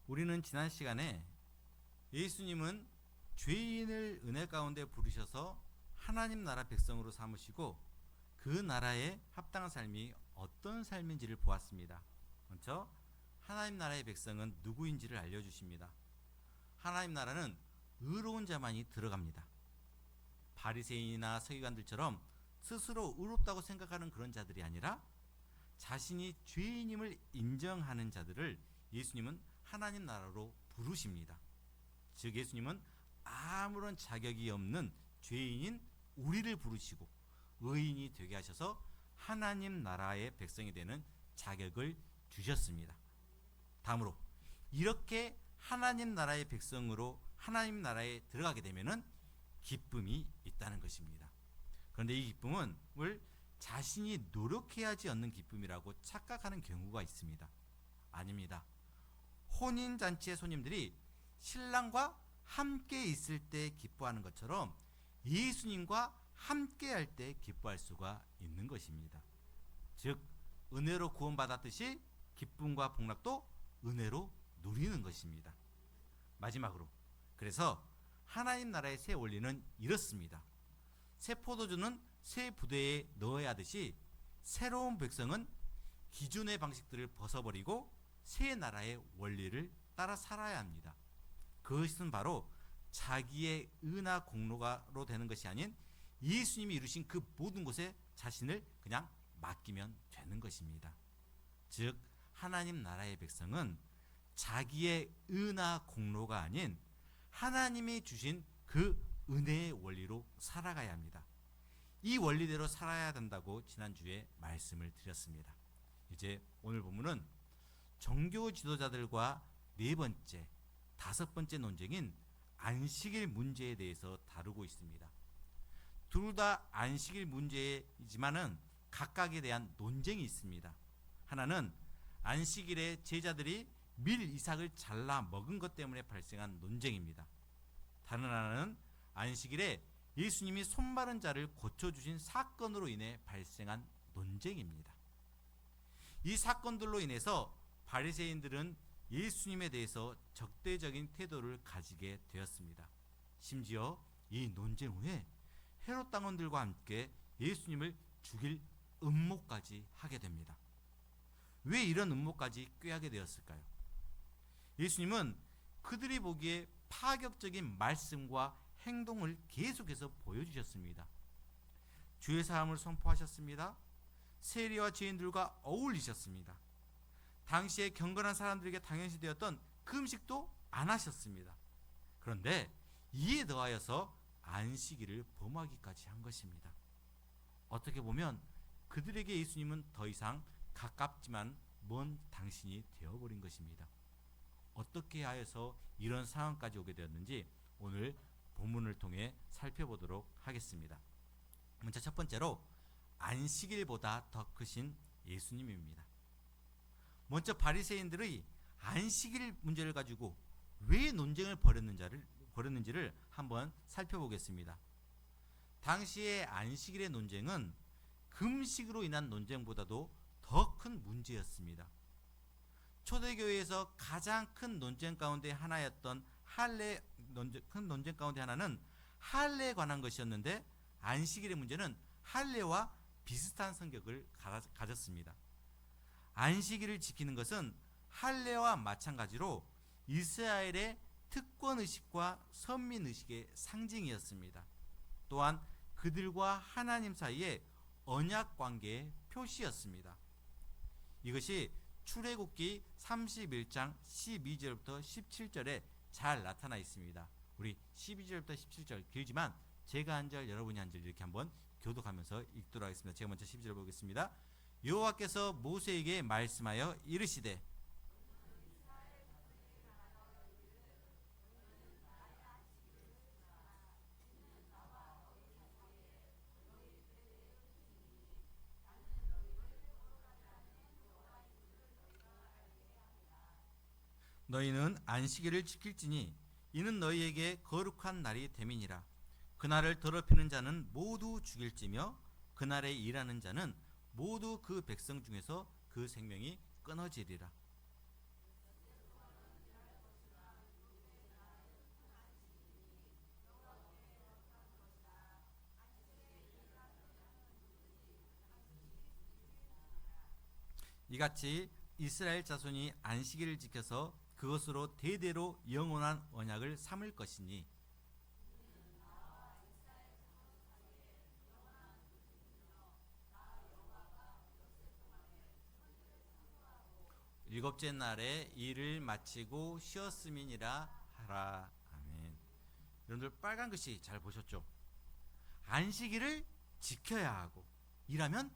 우리는 지난 시간에 예수님은 죄인을 은혜 가운데 부르셔서 하나님 나라 백성으로 삼으시고 그 나라에 합당한 삶이 어떤 삶인지를 보았습니다. 먼저 하나님 나라의 백성은 누구인지를 알려주십니다. 하나님 나라는 의로운 자만이 들어갑니다. 바리새인이나 서기관들처럼 스스로 의롭다고 생각하는 그런 자들이 아니라 자신이 죄인임을 인정하는 자들을 예수님은 하나님 나라로 부르십니다. 즉 예수님은 아무런 자격이 없는 죄인인 우리를 부르시고 의인이 되게 하셔서 하나님 나라의 백성이 되는 자격을 주셨습니다. 다음으로 이렇게 하나님 나라의 백성으로 하나님 나라에 들어가게 되면은 기쁨이 있다는 것입니다. 그런데 이 기쁨은 자신이 노력해야지 얻는 기쁨이라고 착각하는 경우가 있습니다. 아닙니다. 혼인잔치의 손님들이 신랑과 함께 있을 때 기뻐하는 것처럼 예수님과 함께 할 때 기뻐할 수가 있는 것입니다. 즉 은혜로 구원받았듯이 기쁨과 복락도 은혜로 누리는 것입니다. 마지막으로 그래서 하나님 나라의 새 원리는 이렇습니다. 새 포도주는 새 부대에 넣어야 하듯이 새로운 백성은 기존의 방식들을 벗어버리고 새 나라의 원리를 따라 살아야 합니다. 그것은 바로 자기의 의나 공로가로 되는 것이 아닌 예수님이 이루신 그 모든 것에 자신을 그냥 맡기면 되는 것입니다. 즉 하나님 나라의 백성은 자기의 의나 공로가 아닌 하나님이 주신 그 은혜의 원리로 살아가야 합니다. 이 원리대로 살아야 된다고 지난주에 말씀을 드렸습니다. 이제 오늘 본문은 종교 지도자들과 네 번째, 다섯 번째 논쟁인 안식일 문제에 대해서 다루고 있습니다. 둘 다 안식일 문제이지만은 각각에 대한 논쟁이 있습니다. 하나는 안식일에 제자들이 밀 이삭을 잘라 먹은 것 때문에 발생한 논쟁입니다. 다른 하나는 안식일에 예수님이 손마른 자를 고쳐주신 사건으로 인해 발생한 논쟁입니다. 이 사건들로 인해서 바리새인들은 예수님에 대해서 적대적인 태도를 가지게 되었습니다. 심지어 이 논쟁 후에 헤롯 당원들과 함께 예수님을 죽일 음모까지 하게 됩니다. 왜 이런 음모까지 꾀하게 되었을까요? 예수님은 그들이 보기에 파격적인 말씀과 행동을 계속해서 보여주셨습니다. 주의 사함을 선포하셨습니다. 세리와 죄인들과 어울리셨습니다. 당시에 경건한 사람들에게 당연시 되었던 그 음식도 안 하셨습니다. 그런데 이에 더하여서 안식일을 범하기까지 한 것입니다. 어떻게 보면 그들에게 예수님은 더 이상 가깝지만 먼 당신이 되어버린 것입니다. 어떻게 하여서 이런 상황까지 오게 되었는지 오늘 본문을 통해 살펴보도록 하겠습니다. 먼저 첫 번째로 안식일보다 더 크신 예수님입니다. 먼저 바리새인들의 안식일 문제를 가지고 왜 논쟁을 벌였는지를 한번 살펴보겠습니다. 당시의 안식일의 논쟁은 금식으로 인한 논쟁보다도 더 큰 문제였습니다. 초대교회에서 가장 큰 논쟁 가운데 하나였던 큰 논쟁 가운데 하나는 할례에 관한 것이었는데 안식일의 문제는 할례와 비슷한 성격을 가졌습니다. 안식일을 지키는 것은 할례와 마찬가지로 이스라엘의 특권의식과 선민의식의 상징이었습니다. 또한 그들과 하나님 사이의 언약관계의 표시였습니다. 이것이 출애굽기 31장 12절부터 17절에 잘 나타나 있습니다. 우리 12절부터 17절 길지만 제가 한 절 여러분이 한 절 이렇게 한번 교독하면서 읽도록 하겠습니다. 제가 먼저 12절 보겠습니다. 여호와께서 모세에게 말씀하여 이르시되 너희는 안식일을 지킬지니 이는 너희에게 거룩한 날이 됨이니라. 그날을 더럽히는 자는 모두 죽일지며 그날에 일하는 자는 모두 그 백성 중에서 그 생명이 끊어지리라. 이같이 이스라엘 자손이 안식일을 지켜서 그것으로 대대로 영원한 언약을 삼을 것이니 일곱째 날에 일을 마치고 쉬었음이니라 하라. 아멘. 여러분들 빨간 글씨 잘 보셨죠? 안식일을 지켜야 하고 일하면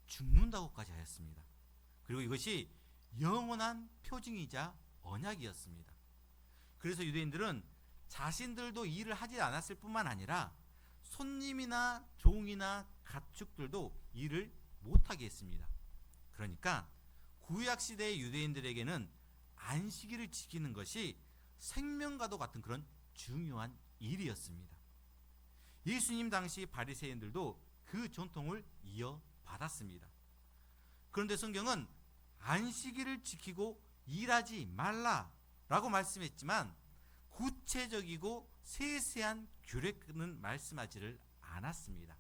죽는다고까지 하였습니다. 그리고 이것이 영원한 표징이자 언약이었습니다. 그래서 유대인들은 자신들도 일을 하지 않았을 뿐만 아니라 손님이나 종이나 가축들도 일을 못하게 했습니다. 그러니까 구약시대의 유대인들에게는 안식일을 지키는 것이 생명과도 같은 그런 중요한 일이었습니다. 예수님 당시 바리새인들도 그 전통을 이어받았습니다. 그런데 성경은 안식일을 지키고 일하지 말라라고 말씀했지만 구체적이고 세세한 규례는 말씀하지를 않았습니다.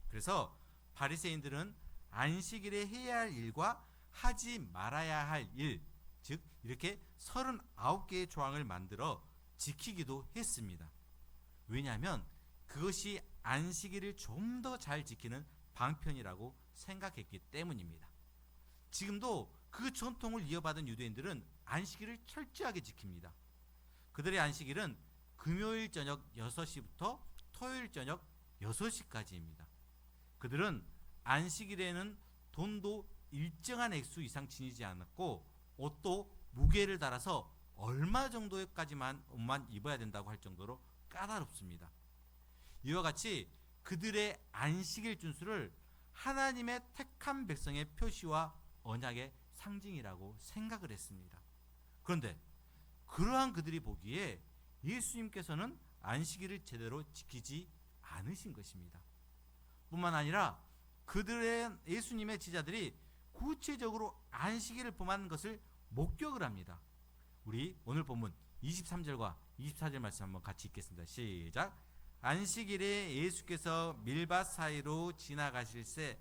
그래서 바리새인들은 안식일에 해야 할 일과 하지 말아야 할 일, 즉 이렇게 39개의 조항을 만들어 지키기도 했습니다. 왜냐하면 그것이 안식일을 좀 더 잘 지키는 방편이라고 생각했기 때문입니다. 지금도 그 전통을 이어받은 유대인들은 안식일을 철저하게 지킵니다. 그들의 안식일은 금요일 저녁 6시부터 토요일 저녁 6시까지입니다. 그들은 안식일에는 돈도 일정한 액수 이상 지니지 않았고 옷도 무게를 달아서 얼마 정도까지만 옷만 입어야 된다고 할 정도로 까다롭습니다. 이와 같이 그들의 안식일 준수를 하나님의 택한 백성의 표시와 언약의 상징이라고 생각을 했습니다. 그런데 그러한 그들이 보기에 예수님께서는 안식일을 제대로 지키지 않으신 것입니다. 뿐만 아니라 그들의 예수님의 제자들이 구체적으로 안식일을 범하는 것을 목격을 합니다. 우리 오늘 본문 23절과 24절 말씀 한번 같이 읽겠습니다. 시작. 안식일에 예수께서 밀밭 사이로 지나가실새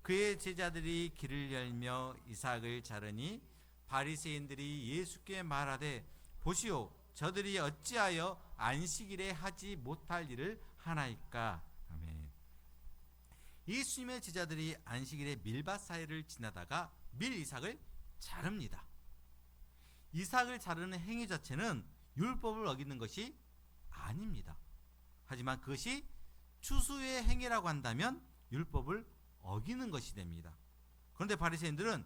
그의 제자들이 길을 열며 이삭을 자르니 바리새인들이 예수께 말하되 보시오 저들이 어찌하여 안식일에 하지 못할 일을 하나이까. 아멘. 예수님의 제자들이 안식일에 밀밭 사이를 지나다가 밀 이삭을 자릅니다. 이삭을 자르는 행위 자체는 율법을 어기는 것이 아닙니다. 하지만 그것이 추수의 행위라고 한다면 율법을 어기는 것이 됩니다. 그런데 바리새인들은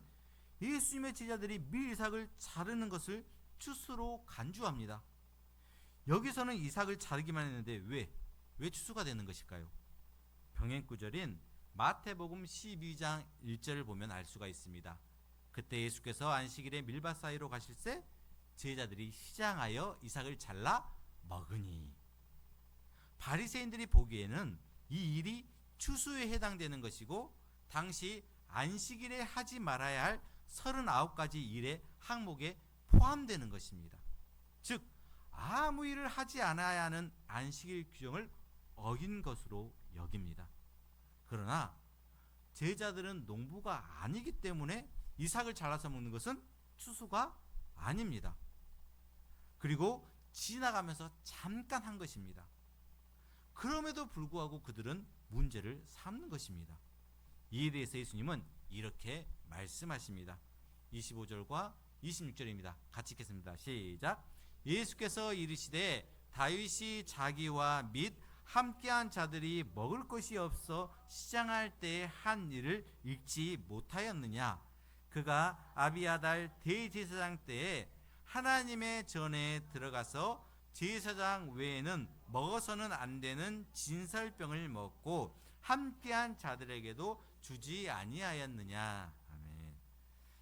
예수님의 제자들이 밀 이삭을 자르는 것을 추수로 간주합니다. 여기서는 이삭을 자르기만 했는데 왜 추수가 되는 것일까요? 병행구절인 마태복음 12장 1절을 보면 알 수가 있습니다. 그때 예수께서 안식일에 밀밭 사이로 가실새 제자들이 시장하여 이삭을 잘라 먹으니. 바리새인들이 보기에는 이 일이 추수에 해당되는 것이고 당시 안식일에 하지 말아야 할 39가지 일의 항목에 포함되는 것입니다. 즉 아무 일을 하지 않아야 하는 안식일 규정을 어긴 것으로 여깁니다. 그러나 제자들은 농부가 아니기 때문에 이삭을 잘라서 먹는 것은 추수가 아닙니다. 그리고 지나가면서 잠깐 한 것입니다. 그럼에도 불구하고 그들은 문제를 삼는 것입니다. 이에 대해서 예수님은 이렇게 말씀하십니다. 25절과 26절입니다. 같이 읽겠습니다. 시작. 예수께서 이르시되 다윗이 자기와 및 함께한 자들이 먹을 것이 없어 시장할 때에 한 일을 읽지 못하였느냐. 그가 아비아달 대제사장 때에 하나님의 전에 들어가서 제사장 외에는 먹어서는 안 되는 진설병을 먹고 함께한 자들에게도 주지 아니하였느냐. 아멘.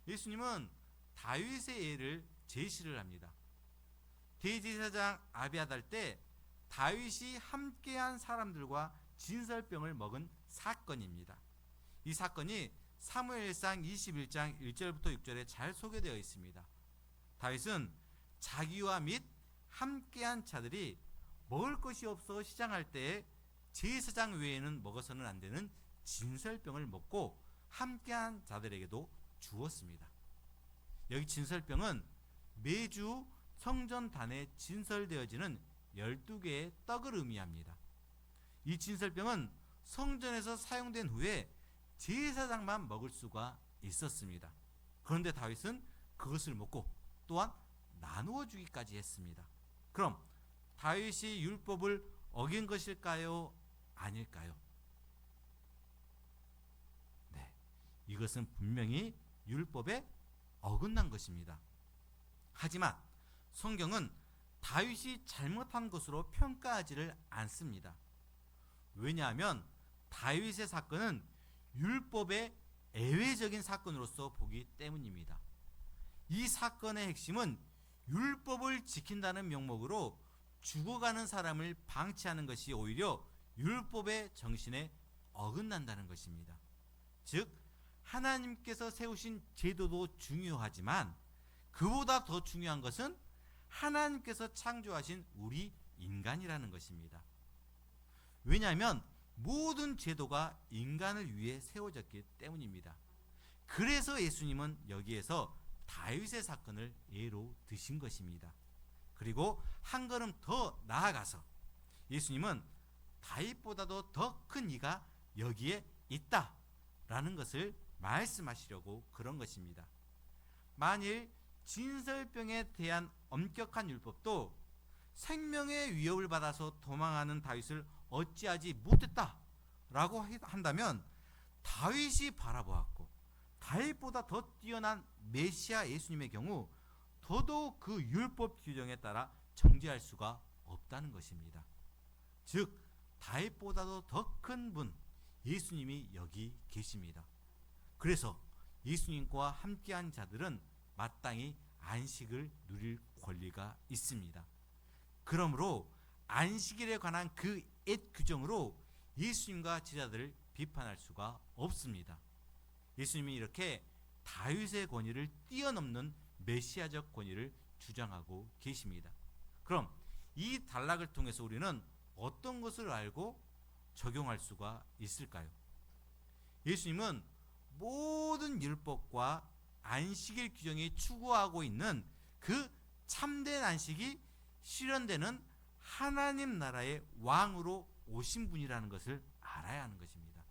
예수님은 다윗의 예를 제시를 합니다. 대제사장 아비아달 때 다윗이 함께한 사람들과 진설병을 먹은 사건입니다. 이 사건이 사무엘상 21장 1절부터 6절에 잘 소개되어 있습니다. 다윗은 자기와 및 함께한 자들이 먹을 것이 없어 시장할 때에 제사장 외에는 먹어서는 안 되는 진설병을 먹고 함께한 자들에게도 주었습니다. 여기 진설병은 매주 성전단에 진설되어지는 12개의 떡을 의미합니다. 이 진설병은 성전에서 사용된 후에 제사장만 먹을 수가 있었습니다. 그런데 다윗은 그것을 먹고 또한 나누어 주기까지 했습니다. 그럼 다윗이 율법을 어긴 것일까요? 아닐까요? 네, 이것은 분명히 율법에 어긋난 것입니다. 하지만 성경은 다윗이 잘못한 것으로 평가하지를 않습니다. 왜냐하면 다윗의 사건은 율법의 예외적인 사건으로서 보기 때문입니다. 이 사건의 핵심은 율법을 지킨다는 명목으로 죽어가는 사람을 방치하는 것이 오히려 율법의 정신에 어긋난다는 것입니다. 즉 하나님께서 세우신 제도도 중요하지만 그보다 더 중요한 것은 하나님께서 창조하신 우리 인간이라는 것입니다. 왜냐하면 모든 제도가 인간을 위해 세워졌기 때문입니다. 그래서 예수님은 여기에서 다윗의 사건을 예로 드신 것입니다. 그리고 한 걸음 더 나아가서 예수님은 다윗보다도 더 큰 이가 여기에 있다라는 것을 말씀하시려고 그런 것입니다. 만일 진설병에 대한 엄격한 율법도 생명의 위협을 받아서 도망하는 다윗을 어찌하지 못했다라고 한다면 다윗이 바라보았고 다윗보다 더 뛰어난 메시아 예수님의 경우 더더욱 그 율법 규정에 따라 정죄할 수가 없다는 것입니다. 즉 다윗보다도 더 큰 분 예수님이 여기 계십니다. 그래서 예수님과 함께한 자들은 마땅히 안식을 누릴 권리가 있습니다. 그러므로 안식일에 관한 그 옛 규정으로 예수님과 제자들을 비판할 수가 없습니다. 예수님이 이렇게 다윗의 권위를 뛰어넘는 메시아적 권위를 주장하고 계십니다. 그럼 이 단락을 통해서 우리는 어떤 것을 알고 적용할 수가 있을까요? 예수님은 모든 율법과 안식일 규정이 추구하고 있는 그 참된 안식이 실현되는 하나님 나라의 왕으로 오신 분이라는 것을 알아야 하는 것입니다.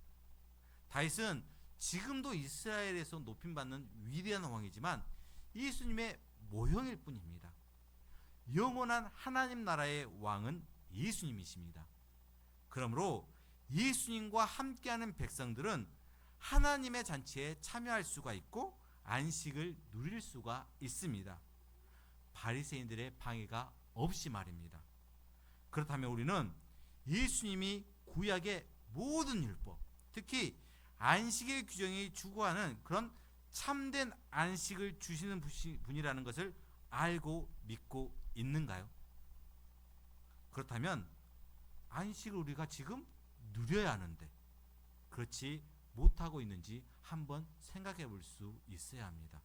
다윗은 지금도 이스라엘에서 높임받는 위대한 왕이지만 예수님의 모형일 뿐입니다. 영원한 하나님 나라의 왕은 예수님이십니다. 그러므로 예수님과 함께하는 백성들은 하나님의 잔치에 참여할 수가 있고 안식을 누릴 수가 있습니다. 바리새인들의 방해가 없이 말입니다. 그렇다면 우리는 예수님이 구약의 모든 율법, 특히 안식일 규정이 추구하는 그런 참된 안식을 주시는 분이라는 것을 알고 믿고 있는가요? 그렇다면 안식을 우리가 지금 누려야 하는데 그렇지 못하고 있는지 한번 생각해 볼 수 있어야 합니다.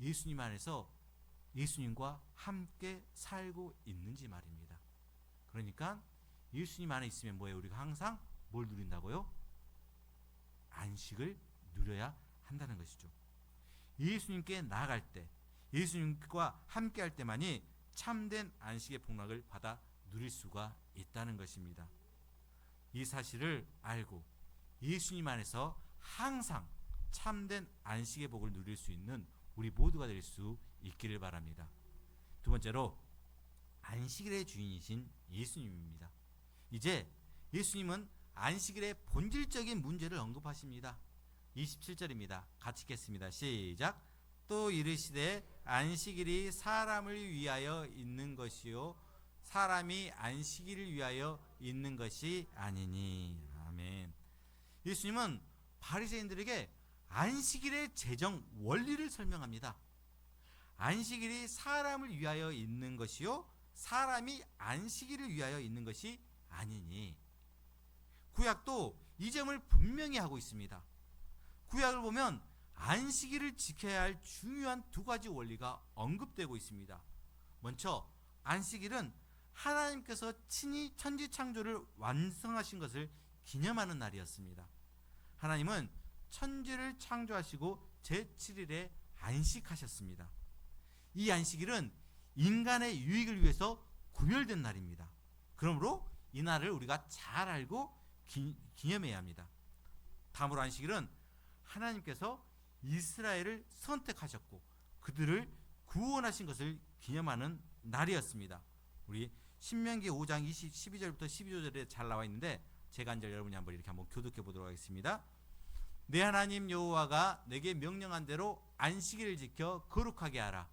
예수님 안에서 예수님과 함께 살고 있는지 말입니다. 그러니까 예수님 안에 있으면 뭐예요? 우리가 항상 뭘 누린다고요? 안식을 누려야 한다는 것이죠. 예수님께 나아갈 때, 예수님과 함께 할 때만이 참된 안식의 복락을 받아 누릴 수가 있다는 것입니다. 이 사실을 알고 예수님 안에서 항상 참된 안식의 복을 누릴 수 있는 우리 모두가 될 수 있기를 바랍니다. 두 번째로 안식일의 주인이신 예수님입니다. 이제 예수님은 안식일의 본질적인 문제를 언급하십니다. 27절입니다. 같이 읽겠습니다. 시작. 또 이르시되 안식일이 사람을 위하여 있는 것이요 사람이 안식일을 위하여 있는 것이 아니니. 아멘. 예수님은 바리새인들에게 안식일의 재정 원리를 설명합니다. 안식일이 사람을 위하여 있는 것이요 사람이 안식일을 위하여 있는 것이 아니니. 구약도 이 점을 분명히 하고 있습니다. 구약을 보면 안식일을 지켜야 할 중요한 두 가지 원리가 언급되고 있습니다. 먼저 안식일은 하나님께서 친히 천지 창조를 완성하신 것을 기념하는 날이었습니다. 하나님은 천지를 창조하시고 제7일에 안식하셨습니다. 이 안식일은 인간의 유익을 위해서 구별된 날입니다. 그러므로 이 날을 우리가 잘 알고 기념해야 합니다. 다음으로 안식일은 하나님께서 이스라엘을 선택하셨고 그들을 구원하신 것을 기념하는 날이었습니다. 우리 신명기 5장 12절부터 12절에 잘 나와 있는데 제가 한 절 여러분이 한번 교독해 보도록 하겠습니다. 내 하나님 여호와가 내게 명령한 대로 안식일을 지켜 거룩하게 하라.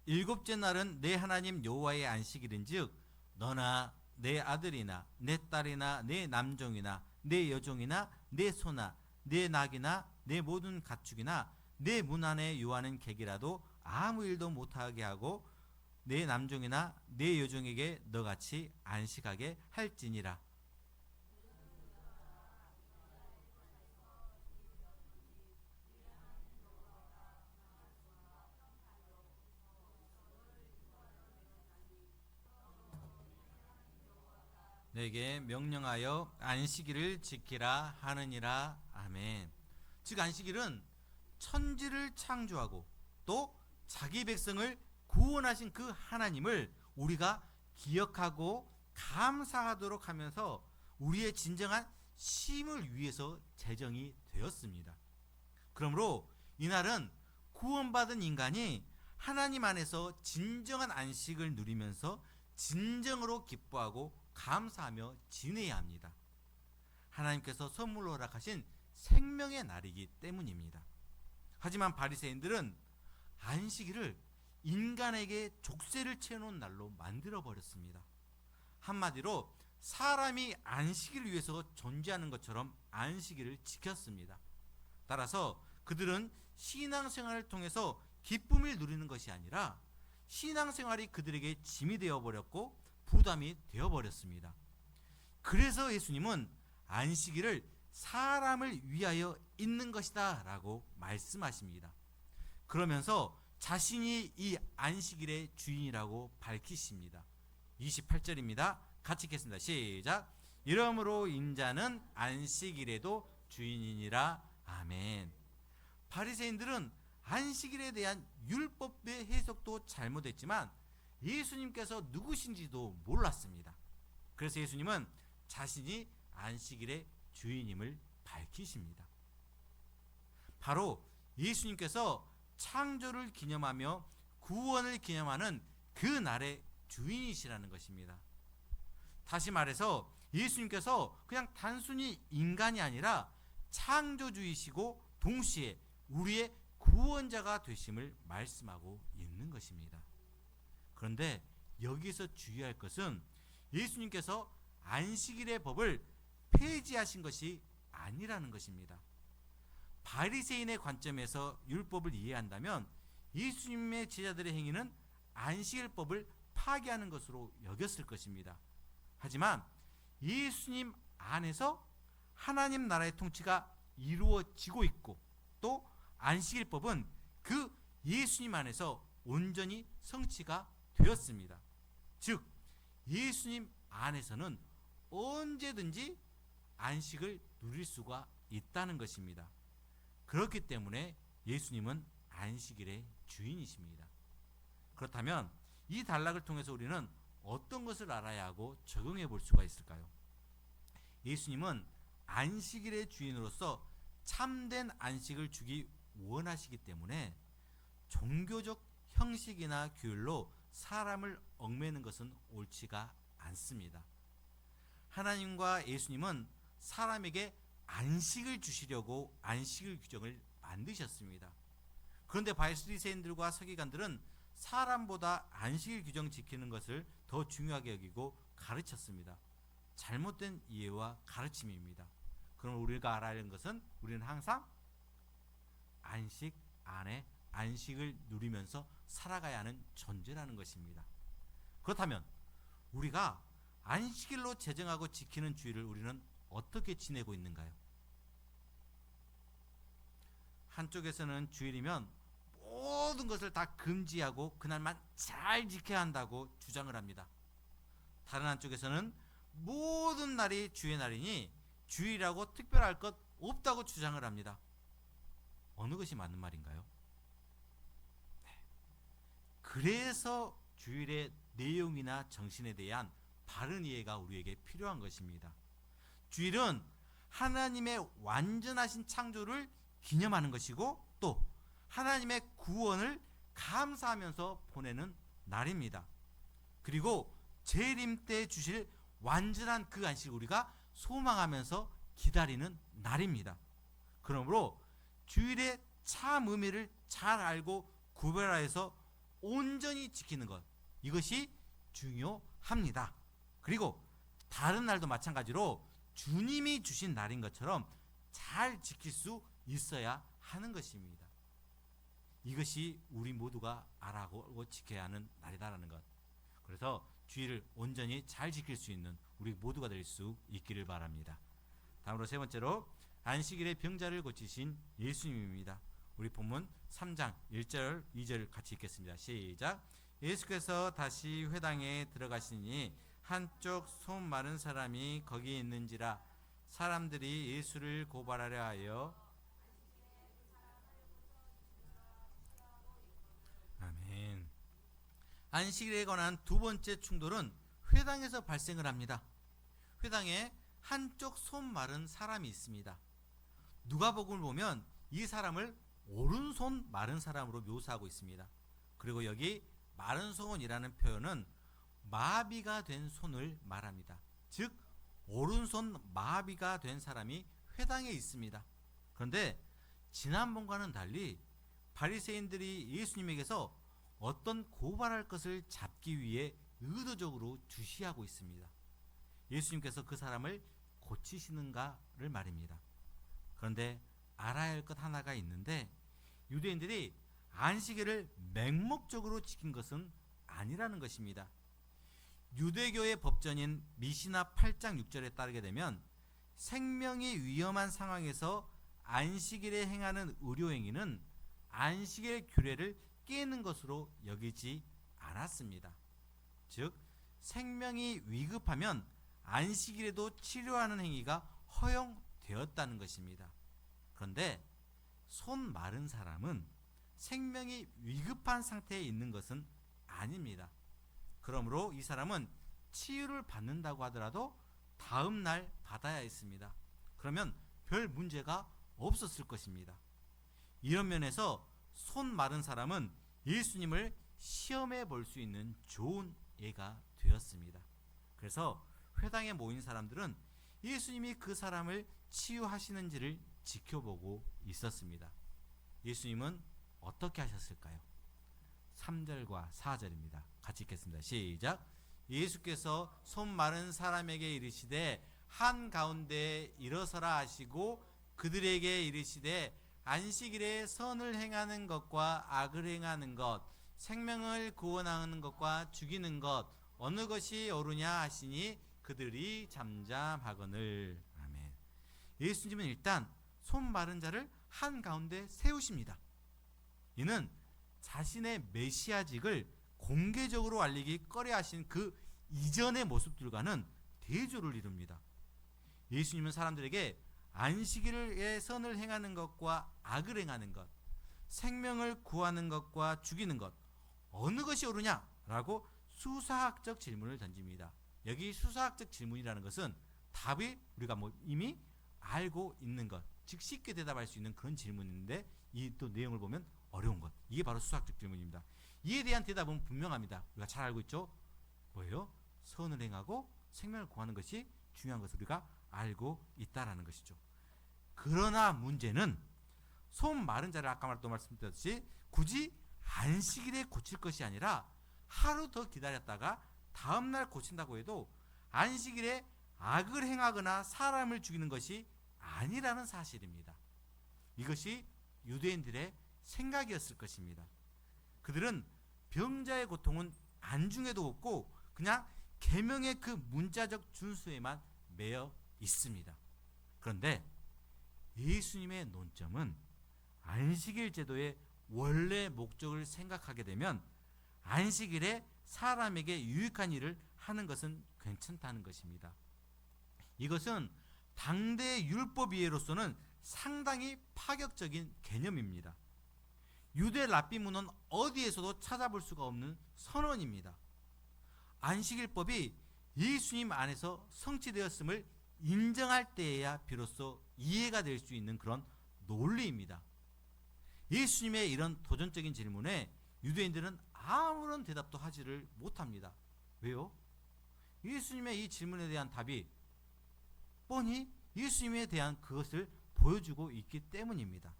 일곱째 날은 내 하나님 여호와의 안식일인즉 너나 내 아들이나 내 딸이나 내 남종이나 내 여종이나 내 소나 내 낙이나 내 모든 가축이나 내 문 안에 요하는 객이라도 아무 일도 못하게 하고 내 남종이나 내 여종에게 너같이 안식하게 할지니라. 내게 명령하여 안식일을 지키라 하느니라. 아멘. 즉 안식일은 천지를 창조하고 또 자기 백성을 구원하신 그 하나님을 우리가 기억하고 감사하도록 하면서 우리의 진정한 쉼을 위해서 제정이 되었습니다. 그러므로 이날은 구원받은 인간이 하나님 안에서 진정한 안식을 누리면서 진정으로 기뻐하고 감사하며 지내야 합니다. 하나님께서 선물로 허락하신 생명의 날이기 때문입니다. 하지만 바리새인들은 안식일을 인간에게 족쇄를 채워놓은 날로 만들어버렸습니다. 한마디로 사람이 안식일을 위해서 존재하는 것처럼 안식일을 지켰습니다. 따라서 그들은 신앙생활을 통해서 기쁨을 누리는 것이 아니라 신앙생활이 그들에게 짐이 되어버렸고 부담이 되어버렸습니다. 그래서 예수님은 안식일을 사람을 위하여 있는 것이다 라고 말씀하십니다. 그러면서 자신이 이 안식일의 주인이라고 밝히십니다. 28절입니다. 같이 읽겠습니다. 시작. 이러므로 인자는 안식일에도 주인이니라. 아멘. 바리새인들은 안식일에 대한 율법의 해석도 잘못했지만 예수님께서 누구신지도 몰랐습니다. 그래서 예수님은 자신이 안식일의 주인임을 밝히십니다. 바로 예수님께서 창조를 기념하며 구원을 기념하는 그 날의 주인이시라는 것입니다. 다시 말해서 예수님께서 그냥 단순히 인간이 아니라 창조주이시고 동시에 우리의 구원자가 되심을 말씀하고 있는 것입니다. 그런데 여기서 주의할 것은 예수님께서 안식일의 법을 폐지하신 것이 아니라는 것입니다. 바리새인의 관점에서 율법을 이해한다면 예수님의 제자들의 행위는 안식일법을 파괴하는 것으로 여겼을 것입니다. 하지만 예수님 안에서 하나님 나라의 통치가 이루어지고 있고 또 안식일법은 그 예수님 안에서 온전히 성취가 되었습니다. 즉 예수님 안에서는 언제든지 안식을 누릴 수가 있다는 것입니다. 그렇기 때문에 예수님은 안식일의 주인이십니다. 그렇다면 이 단락을 통해서 우리는 어떤 것을 알아야 하고 적용해 볼 수가 있을까요? 예수님은 안식일의 주인으로서 참된 안식을 주기 원하시기 때문에 종교적 형식이나 규율로 사람을 얽매는 것은 옳지가 않습니다. 하나님과 예수님은 사람에게 안식을 주시려고 안식일 규정을 만드셨습니다. 그런데 바리새인들과 서기관들은 사람보다 안식일 규정 지키는 것을 더 중요하게 여기고 가르쳤습니다. 잘못된 이해와 가르침입니다. 그럼 우리가 알아야 하는 것은 우리는 항상 안식 안에 안식을 누리면서 살아가야 하는 존재라는 것입니다. 그렇다면 우리가 안식일로 제정하고 지키는 주일을 우리는 어떻게 지내고 있는가요? 한쪽에서는 주일이면 모든 것을 다 금지하고 그날만 잘 지켜야 한다고 주장을 합니다. 다른 한쪽에서는 모든 날이 주의 날이니 주일이라고 특별할 것 없다고 주장을 합니다. 어느 것이 맞는 말인가요? 그래서 주일의 내용이나 정신에 대한 바른 이해가 우리에게 필요한 것입니다. 주일은 하나님의 완전하신 창조를 기념하는 것이고 또 하나님의 구원을 감사하면서 보내는 날입니다. 그리고 재림 때 주실 완전한 그 안식을 우리가 소망하면서 기다리는 날입니다. 그러므로 주일의 참 의미를 잘 알고 구별하여서 온전히 지키는 것, 이것이 중요합니다. 그리고 다른 날도 마찬가지로 주님이 주신 날인 것처럼 잘 지킬 수 있어야 하는 것입니다. 이것이 우리 모두가 알아고 지켜야 하는 날이다라는 것. 그래서 주일을 온전히 잘 지킬 수 있는 우리 모두가 될 수 있기를 바랍니다. 다음으로 세 번째로 안식일에 병자를 고치신 예수님입니다. 우리 본문 3장 1절 2절 같이 읽겠습니다. 시작. 예수께서 다시 회당에 들어가시니 한쪽 손 마른 사람이 거기 있는지라 사람들이 예수를 고발하려 하여 아멘. 안식일에 관한 두 번째 충돌은 회당에서 발생을 합니다. 회당에 한쪽 손 마른 사람이 있습니다. 누가복음을 보면 이 사람을 오른손 마른 사람으로 묘사하고 있습니다. 그리고 여기 마른 손이라는 표현은 마비가 된 손을 말합니다. 즉 오른손 마비가 된 사람이 회당에 있습니다. 그런데 지난번과는 달리 바리새인들이 예수님에게서 어떤 고발할 것을 잡기 위해 의도적으로 주시하고 있습니다. 예수님께서 그 사람을 고치시는가를 말입니다. 그런데 알아야 할 것 하나가 있는데 유대인들이 안식일을 맹목적으로 지킨 것은 아니라는 것입니다. 유대교의 법전인 미시나 8장 6절에 따르게 되면 생명이 위험한 상황에서 안식일에 행하는 의료행위는 안식일 규례를 깨는 것으로 여기지 않았습니다. 즉 생명이 위급하면 안식일에도 치료하는 행위가 허용되었다는 것입니다. 그런데 손 마른 사람은 생명이 위급한 상태에 있는 것은 아닙니다. 그러므로 이 사람은 치유를 받는다고 하더라도 다음 날 받아야 했습니다. 그러면 별 문제가 없었을 것입니다. 이런 면에서 손 마른 사람은 예수님을 시험해 볼 수 있는 좋은 예가 되었습니다. 그래서 회당에 모인 사람들은 예수님이 그 사람을 치유하시는지를 지켜보고 있었습니다. 예수님은 어떻게 하셨을까요? 3절과 4절입니다. 같이 읽겠습니다. 시작. 예수께서 손 마른 사람에게 이르시되 한가운데 일어서라 하시고 그들에게 이르시되 안식일에 선을 행하는 것과 악을 행하는 것, 생명을 구원하는 것과 죽이는 것 어느 것이 옳으냐 하시니 그들이 잠잠하거늘. 아멘. 예수님은 일단 손 마른 자를 한가운데 세우십니다. 이는 자신의 메시아직을 공개적으로 알리기 꺼려하신 그 이전의 모습들과는 대조를 이룹니다. 예수님은 사람들에게 안식일에 선을 행하는 것과 악을 행하는 것, 생명을 구하는 것과 죽이는 것 어느 것이 옳으냐라고 수사학적 질문을 던집니다. 여기 수사학적 질문이라는 것은 답이 우리가 이미 알고 있는 것, 즉 쉽게 대답할 수 있는 그런 질문인데 이 또 내용을 보면 어려운 것, 이게 바로 수학적 질문입니다. 이에 대한 대답은 분명합니다. 우리가 잘 알고 있죠. 뭐예요? 선을 행하고 생명을 구하는 것이 중요한 것을 우리가 알고 있다라는 것이죠. 그러나 문제는 손 마른 자를 아까 말씀드렸듯이 굳이 안식일에 고칠 것이 아니라 하루 더 기다렸다가 다음날 고친다고 해도 안식일에 악을 행하거나 사람을 죽이는 것이 아니라는 사실입니다. 이것이 유대인들의 생각이었을 것입니다. 그들은 병자의 고통은 안중에도 없고 그냥 계명의 그 문자적 준수에만 매여 있습니다. 그런데 예수님의 논점은 안식일 제도의 원래 목적을 생각하게 되면 안식일에 사람에게 유익한 일을 하는 것은 괜찮다는 것입니다. 이것은 당대 율법 이해로서는 상당히 파격적인 개념입니다. 유대 랍비문은 어디에서도 찾아볼 수가 없는 선언입니다. 안식일법이 예수님 안에서 성취되었음을 인정할 때에야 비로소 이해가 될 수 있는 그런 논리입니다. 예수님의 이런 도전적인 질문에 유대인들은 아무런 대답도 하지를 못합니다. 왜요? 예수님의 이 질문에 대한 답이 뻔히 예수님에 대한 그것을 보여주고 있기 때문입니다.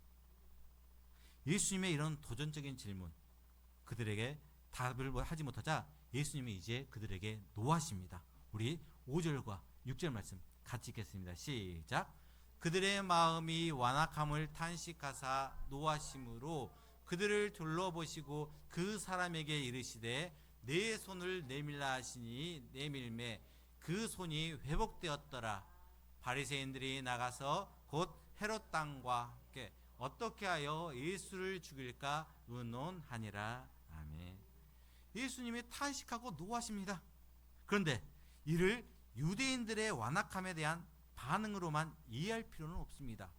예수님의 이런 도전적인 질문, 그들에게 답을 하지 못하자 예수님이 이제 그들에게 노하십니다. 우리 5절과 6절 말씀 같이 읽겠습니다. 시작. 그들의 마음이 완악함을 탄식하사 노하심으로 그들을 둘러보시고 그 사람에게 이르시되 내 손을 내밀라 하시니 내밀매 그 손이 회복되었더라. 바리새인들이 나가서 곧 헤롯 땅과 함께 어떻게 하여 예수를 죽일까 의논하니라. 아멘. 예수님이 탄식하고 노하십니다. 그런데 이를 유대인들의 완악함에 대한 반응으로만 이해할 필요는 없습니다.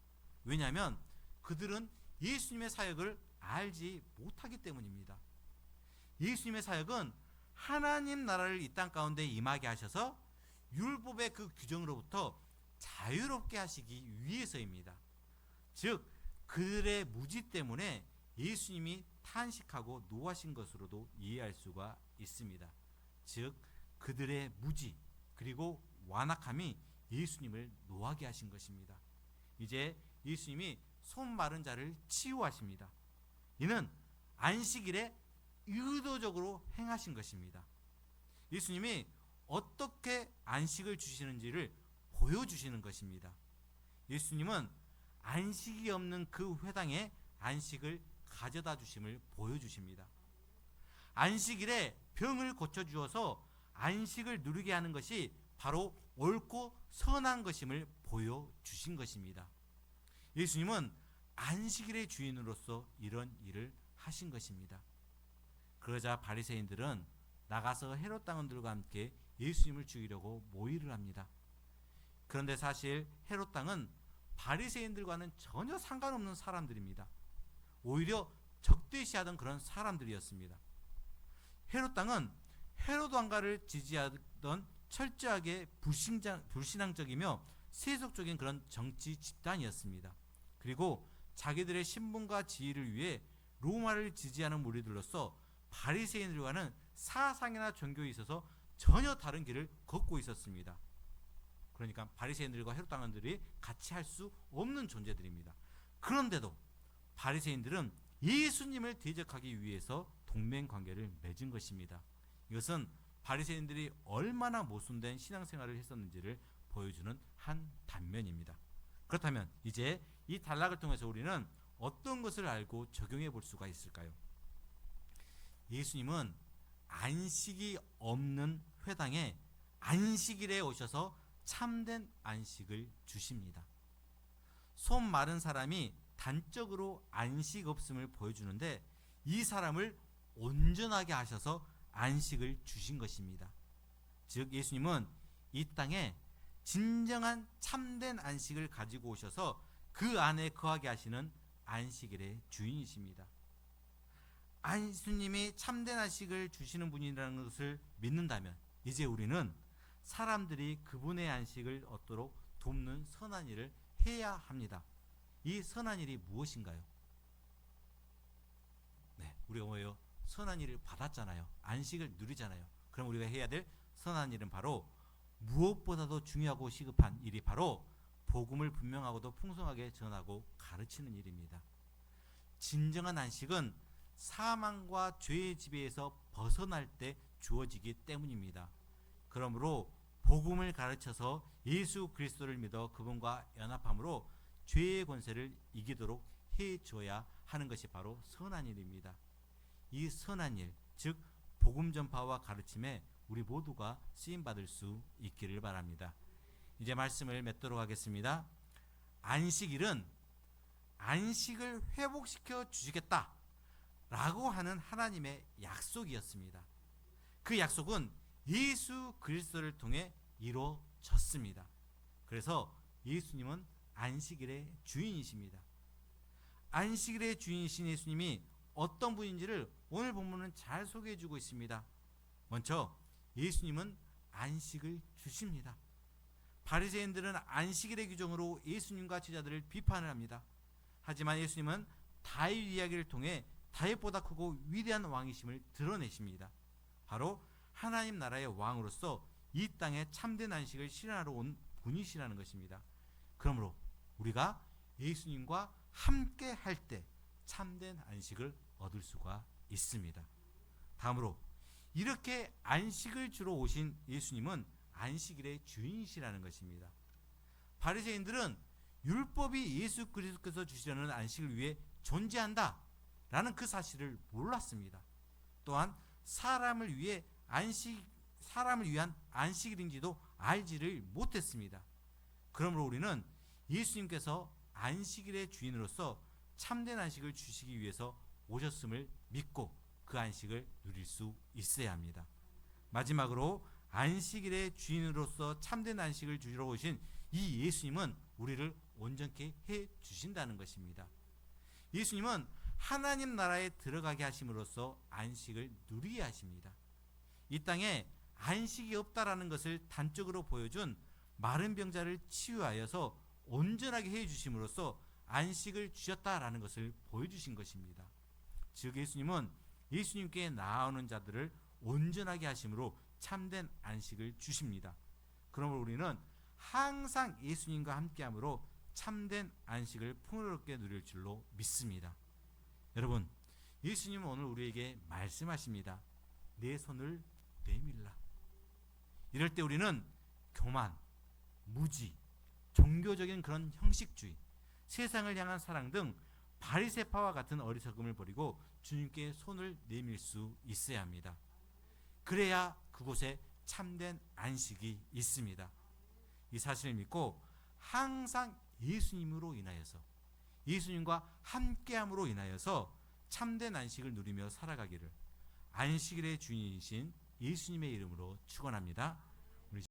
왜냐하면 그들은 예수님의 사역을 알지 못하기 때문입니다. 예수님의 사역은 하나님 나라를 이 땅 가운데 임하게 하셔서 율법의 그 규정으로부터 자유롭게 하시기 위해서입니다. 즉 그들의 무지 때문에 예수님이 탄식하고 노하신 것으로도 이해할 수가 있습니다. 즉 그들의 무지 그리고 완악함이 예수님을 노하게 하신 것입니다. 이제 예수님이 손 마른 자를 치유하십니다. 이는 안식일에 의도적으로 행하신 것입니다. 예수님이 어떻게 안식을 주시는지를 보여주시는 것입니다. 예수님은 안식이 없는 그 회당에 안식을 가져다 주심을 보여주십니다. 안식일에 병을 고쳐주어서 안식을 누리게 하는 것이 바로 옳고 선한 것임을 보여주신 것입니다. 예수님은 안식일의 주인으로서 이런 일을 하신 것입니다. 그러자 바리새인들은 나가서 헤롯 당원들과 함께 예수님을 죽이려고 모의를 합니다. 그런데 사실 헤롯 당은 바리새인들과는 전혀 상관없는 사람들입니다. 오히려 적대시하던 그런 사람들이었습니다. 헤롯 당은 헤롯 왕가를 지지하던 철저하게 불신앙적이며 세속적인 그런 정치 집단이었습니다. 그리고 자기들의 신분과 지위를 위해 로마를 지지하는 무리들로서 바리새인들과는 사상이나 종교에 있어서 전혀 다른 길을 걷고 있었습니다. 그러니까 바리새인들과 헤롯 당원들이 같이 할 수 없는 존재들입니다. 그런데도 바리새인들은 예수님을 대적하기 위해서 동맹 관계를 맺은 것입니다. 이것은 바리새인들이 얼마나 모순된 신앙생활을 했었는지를 보여주는 한 단면입니다. 그렇다면 이제 이 단락을 통해서 우리는 어떤 것을 알고 적용해 볼 수가 있을까요? 예수님은 안식이 없는 회당에 안식일에 오셔서 참된 안식을 주십니다. 손 마른 사람이 단적으로 안식 없음을 보여주는데 이 사람을 온전하게 하셔서 안식을 주신 것입니다. 즉 예수님은 이 땅에 진정한 참된 안식을 가지고 오셔서 그 안에 거하게 하시는 안식일의 주인이십니다. 예수님이 참된 안식을 주시는 분이라는 것을 믿는다면 이제 우리는 사람들이 그분의 안식을 얻도록 돕는 선한 일을 해야 합니다. 이 선한 일이 무엇인가요? 네, 우리가 뭐예요? 선한 일을 받았잖아요. 안식을 누리잖아요. 그럼 우리가 해야 될 선한 일은 바로 무엇보다도 중요하고 시급한 일이 바로 복음을 분명하고도 풍성하게 전하고 가르치는 일입니다. 진정한 안식은 사망과 죄의 지배에서 벗어날 때 주어지기 때문입니다. 그러므로 복음을 가르쳐서 예수 그리스도를 믿어 그분과 연합함으로 죄의 권세를 이기도록 해줘야 하는 것이 바로 선한 일입니다. 이 선한 일, 즉 복음 전파와 가르침에 우리 모두가 쓰임받을 수 있기를 바랍니다. 이제 말씀을 맺도록 하겠습니다. 안식일은 안식을 회복시켜 주시겠다 라고 하는 하나님의 약속이었습니다. 그 약속은 예수 그리스도를 통해 이루어졌습니다. 그래서 예수님은 안식일의 주인이십니다. 안식일의 주인이신 예수님이 어떤 분인지를 오늘 본문은 잘 소개해 주고 있습니다. 먼저 예수님은 안식을 주십니다. 바리새인들은 안식일의 규정으로 예수님과 제자들을 비판을 합니다. 하지만 예수님은 다윗 이야기를 통해 다윗보다 크고 위대한 왕이심을 드러내십니다. 바로 하나님 나라의 왕으로서 이 땅에 참된 안식을 실현하러 온 분이시라는 것입니다. 그러므로 우리가 예수님과 함께 할 때 참된 안식을 얻을 수가 있습니다. 다음으로 이렇게 안식을 주러 오신 예수님은 안식일의 주인이시라는 것입니다. 바리새인들은 율법이 예수 그리스도께서 주시려는 안식을 위해 존재한다 라는 그 사실을 몰랐습니다. 또한 사람을 위한 안식일인지도 알지를 못했습니다. 그러므로 우리는 예수님께서 안식일의 주인으로서 참된 안식을 주시기 위해서 오셨음을 믿고 그 안식을 누릴 수 있어야 합니다. 마지막으로 안식일의 주인으로서 참된 안식을 주러 오신 이 예수님은 우리를 온전케 해 주신다는 것입니다. 예수님은 하나님 나라에 들어가게 하심으로써 안식을 누리게 하십니다. 이 땅에 안식이 없다라는 것을 단적으로 보여준 마른 병자를 치유하여서 온전하게 해 주심으로써 안식을 주셨다라는 것을 보여주신 것입니다. 즉 예수님은 예수님께 나아오는 자들을 온전하게 하심으로 참된 안식을 주십니다. 그러므로 우리는 항상 예수님과 함께함으로 참된 안식을 풍요롭게 누릴 줄로 믿습니다. 여러분, 예수님은 오늘 우리에게 말씀하십니다. 내 손을 내밀라. 이럴 때 우리는 교만, 무지, 종교적인 그런 형식주의, 세상을 향한 사랑 등 바리새파와 같은 어리석음을 버리고 주님께 손을 내밀 수 있어야 합니다. 그래야 그곳에 참된 안식이 있습니다. 이 사실을 믿고 항상 예수님으로 인하여서, 예수님과 함께함으로 인하여서 참된 안식을 누리며 살아가기를 안식일의 주인이신 예수님의 이름으로 축원합니다.